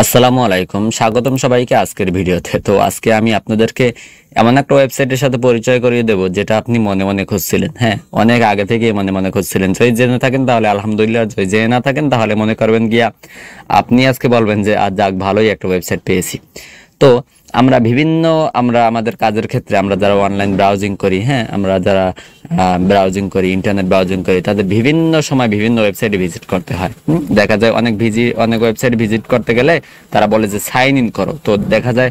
আসসালামু আলাইকুম, স্বাগতম সবাইকে আজকের ভিডিওতে। তো আজকে আমি আপনাদেরকে এমন একটা ওয়েবসাইটের সাথে পরিচয় করিয়ে দেব যেটা আপনি মনে মনে খুঁজছিলেন। হ্যাঁ, অনেক আগে থেকে মনে মনে খুঁজছিলেন। যদি জেনে থাকেন তাহলে আলহামদুলিল্লাহ, যদি জেনে না থাকেন তাহলে মনে করবেন গিয়া আপনি আজকে বলবেন যে আজ যাক ভালোই একটা ওয়েবসাইট পেয়েছি। তো আমরা আমাদের কাজের ক্ষেত্রে আমরা যারা অনলাইন ব্রাউজিং করি, হ্যাঁ, আমরা যারা ব্রাউজিং করি, ইন্টারনেট ব্রাউজিং করি, তাদের বিভিন্ন সময় বিভিন্ন ওয়েবসাইটে ভিজিট করতে হয়। দেখা যায় অনেক ওয়েবসাইট ভিজিট করতে গেলে তারা বলে যে সাইন ইন করো। তো দেখা যায়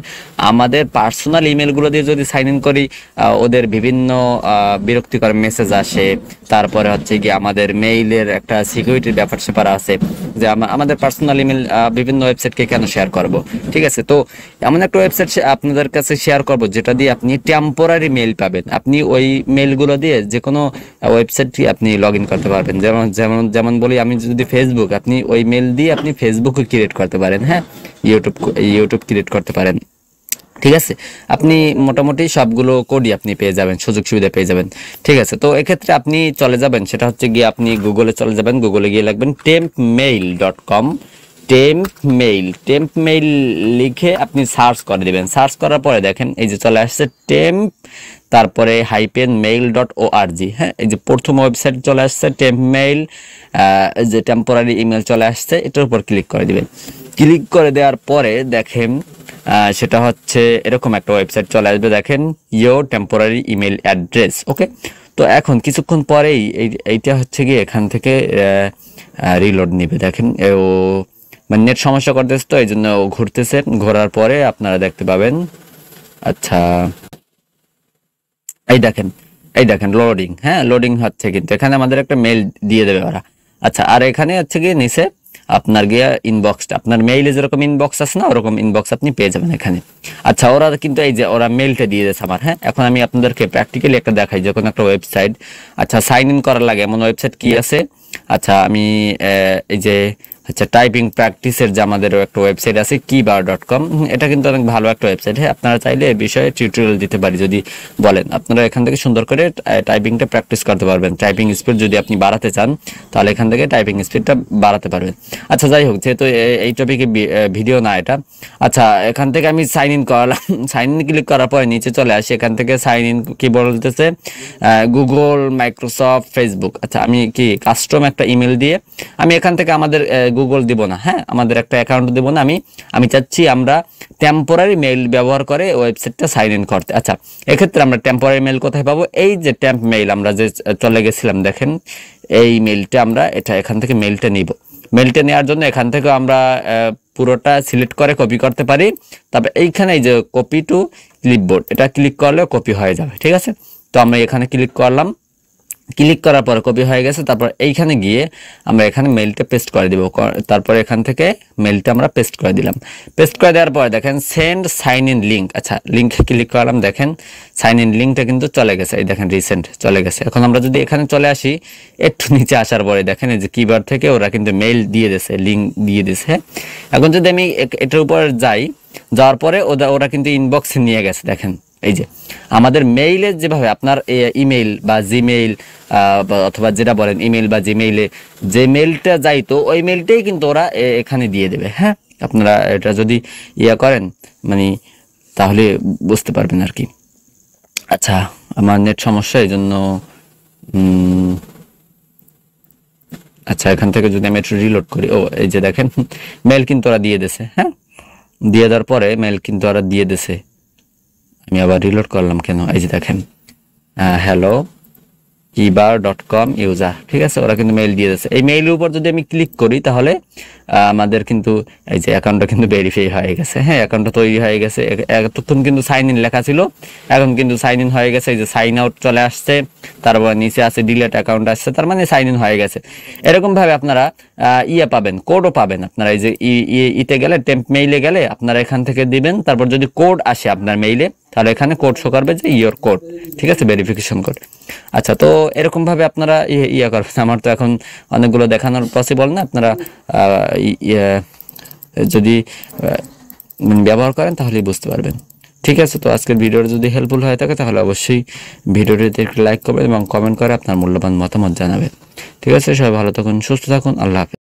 আমাদের পার্সোনাল ইমেলগুলো দিয়ে যদি সাইন ইন করি, ওদের বিভিন্ন বিরক্তিকর মেসেজ আসে। তারপরে হচ্ছে কি আমাদের মেইলের একটা সিকিউরিটির ব্যাপার স্যাপার আছে যে আমাদের পার্সোনাল ইমেল বিভিন্ন ওয়েবসাইটকে কেন শেয়ার করব। ঠিক আছে, তো এমন একটা ওয়েবসাইট আপনাদের কাছে শেয়ার করব যেটা দিয়ে আপনি টেম্পোরারি মেইল পাবেন। আপনি ওই মেইলগুলো দিয়ে যে কোনো ওয়েবসাইটটি আপনি লগ ইন করতে পারবেন। যেমন যেমন যেমন বলি, আমি যদি ফেসবুক, আপনি ওই মেইল দিয়ে আপনি ফেসবুকও ক্রিয়েট করতে পারেন। হ্যাঁ, ইউটিউব ক্রিয়েট করতে পারেন। ঠিক আছে, আপনি মোটামুটি সবগুলো কোডই আপনি পেয়ে যাবেন, সুযোগ সুবিধা পেয়ে যাবেন। ঠিক আছে, তো এক্ষেত্রে আপনি চলে যাবেন, সেটা হচ্ছে গিয়ে আপনি গুগলে চলে যাবেন। গুগলে গিয়ে লিখবেন tempmail.com। টেম্প মেইল লিখে আপনি সার্চ করে দিবেন। সার্চ করার পরে দেখেন এই যে চলে আসছে টেম্প, তারপরে -mail.org। হ্যাঁ, এই যে প্রথম ওয়েবসাইট চলে আসছে টেম্প মেইল, যে টেম্পোরারি ইমেল চলে আসছে, এটার উপর ক্লিক করে দিবেন। ক্লিক করে দেওয়ার পরে দেখেন সেটা হচ্ছে এরকম একটা ওয়েবসাইট চলে আসবে। দেখেন ইয়োর টেম্পোরারি ইমেল অ্যাড্রেস। ওকে, তো এখন কিছুক্ষণ পরেই এইটা হচ্ছে গিয়ে এখান থেকে রিলোড নিবে। দেখেন ও মানে নেট সমস্যা করতেছে, তো এই জন্য ঘুরতেছে। ঘোরার পরে আপনারা দেখতে পাবেন, আচ্ছা এই দেখেন লোডিং। হ্যাঁ, লোডিং হচ্ছে, কিন্তু এখানে আমাদের একটা মেইল দিয়ে দেবে ওরা। আচ্ছা, আর এখানে হচ্ছে গিয়ে নিচে আপনার গিয়া ইনবক্সটা, আপনার মেইলে যেরকম ইনবক্স আছে না, ওরকম ইনবক্স আপনি পেয়ে যাবেন এখানে। আচ্ছা, ওরা কিন্তু এই যে ওরা মেইলটা দিয়ে দিয়েছে আমার। হ্যাঁ, এখন আমি আপনাদেরকে প্র্যাকটিক্যালি একটা দেখাই, যখন একটা ওয়েবসাইট আচ্ছা সাইন ইন করার লাগে এমন ওয়েবসাইট কি আছে। আচ্ছা, আমি এই যে আচ্ছা টাইপিং প্র্যাকটিসের যে আমাদের একটা ওয়েবসাইট আছে keybar.com, এটা কিন্তু অনেক ভালো একটা ওয়েবসাইট। হ্যাঁ, আপনারা চাইলে এই বিষয়ে টিউটোরিয়াল দিতে পারি যদি বলেন। আপনারা এখান থেকে সুন্দর করে টাইপিংটা প্র্যাকটিস করতে পারবেন। টাইপিং স্পিড যদি আপনি বাড়াতে চান তাহলে এখান থেকে টাইপিং স্পিডটা বাড়াতে পারবেন। আচ্ছা, যাই হোক, যেহেতু এই টপিকে ভিডিও না এটা। আচ্ছা, এখান থেকে আমি সাইন ইন করালাম। সাইন ইন ক্লিক করার পরে নিচে চলে আসি। এখান থেকে সাইন ইন কি বলতেছে, গুগল, মাইক্রোসফট, ফেসবুক। আচ্ছা, আমি কি কাস্টম একটা ইমেল দিয়ে আমি এখান থেকে আমাদের গুগল দিব না। হ্যাঁ, আমাদের একটা অ্যাকাউন্ট দিব না। আমি চাচ্ছি আমরা টেম্পোরারি মেইল ব্যবহার করে ওয়েবসাইটটা সাইন ইন করতে। আচ্ছা, এক্ষেত্রে আমরা টেম্পোরারি মেইল কোথায় পাবো? এই যে টেম্প মেইল আমরা যে চলে গেছিলাম, দেখেন এই মেইলটা আমরা এখান থেকে মেইলটা নিব। মেইলটা নেওয়ার জন্য এখান থেকে আমরা পুরোটা সিলেক্ট করে কপি করতে পারি। তারপর এইখানে এই যে কপি টু ক্লিপবোর্ড, এটা ক্লিক করলে কপি হয়ে যাবে। ঠিক আছে, তো আমরা এখানে ক্লিক করলাম। ক্লিক করার পর কপি হয়ে গেছে। তারপর এইখানে গিয়ে আমরা এখানে মেইলটা পেস্ট করে দিব। তারপর এখান থেকে মেইলটা আমরা পেস্ট করে দিলাম। পেস্ট করে দেওয়ার পর দেখেন সেন্ড সাইন ইন লিঙ্ক। আচ্ছা, লিঙ্কে ক্লিক করলাম। দেখেন সাইন ইন লিঙ্কটা কিন্তু চলে গেছে। এই দেখেন রিসেন্ট চলে গেছে। এখন আমরা যদি এখানে চলে আসি, একটু নিচে আসার পরে দেখেন এই যে কিবার থেকে ওরা কিন্তু মেইল দিয়ে দিয়েছে, লিঙ্ক দিয়ে দিয়েছে। এখন যদি আমি এটার উপর যাওয়ার পরে ওরা কিন্তু ইনবক্সে নিয়ে গেছে। দেখেন এই যে আমাদের মেইলে যেভাবে আপনার ইমেইল বা জিমেইল অথবা যেটা বলেন ইমেইল বা জিমেইলে যে মেইলটা যাইতো, ওই মেইলটাই কিন্তু ওরা এখানে দিয়ে দেবে। হ্যাঁ, আপনারা এটা যদি করেন মানে তাহলে বুঝতে পারবেন আর কি। আচ্ছা, আমার নেট সমস্যা, এই জন্য আচ্ছা এখান থেকে যদি আমি একটু রিলোড করি, ও এই যে দেখেন মেইল কিন্তু ওরা দিয়ে দিয়েছে। হ্যাঁ, দিয়ে দেওয়ার পরে মেইল কিন্তু ওরা দিয়ে দিয়েছে। আমি আবার রিলোড করলাম কেন, এই যে দেখেন hello keybar.com ইউজার। ঠিক আছে, ওরা কিন্তু মেইল দিয়ে দিয়েছে। এই মেইলের উপর যদি আমি ক্লিক করি তাহলে আমাদের কিন্তু এই যে অ্যাকাউন্টটা কিন্তু ভেরিফাই হয়ে গেছে। হ্যাঁ, অ্যাকাউন্টটা তৈরি হয়ে গেছে। এতক্ষণ কিন্তু সাইন ইন লেখা ছিল, এখন কিন্তু সাইন ইন হয়ে গেছে। এই যে সাইন আউট চলে আসছে, তারপর নিচে আছে ডিলেট অ্যাকাউন্ট আসছে, তার মানে সাইন ইন হয়ে গেছে। এরকম ভাবে আপনারা পাবেন, কোডও পাবেন। আপনারা এই যে ইতে গেলে, টেম্প মেইলে গেলে আপনারা এখান থেকে দিবেন। তারপর যদি কোড আসে আপনার মেইলে, তাহলে এখানে কোড শো করবে যে ইয়োর কোড। ঠিক আছে, ভেরিফিকেশন কোড। আচ্ছা, তো এরকম ভাবে আপনারা করবেন। আমার তো এখন অনেকগুলো দেখানোর পসিবল না। আপনারা যদি ব্যবহার করেন তাহলেই বুঝতে পারবেন। ঠিক আছে, তো আজকের ভিডিওটা যদি হেল্পফুল হয়ে থাকে তাহলে অবশ্যই ভিডিওটিতে একটু লাইক করবেন এবং কমেন্ট করে আপনার মূল্যবান মতামত জানাবেন। ঠিক আছে, সবাই ভালো থাকুন, সুস্থ থাকুন, আল্লাহ হাফেজ।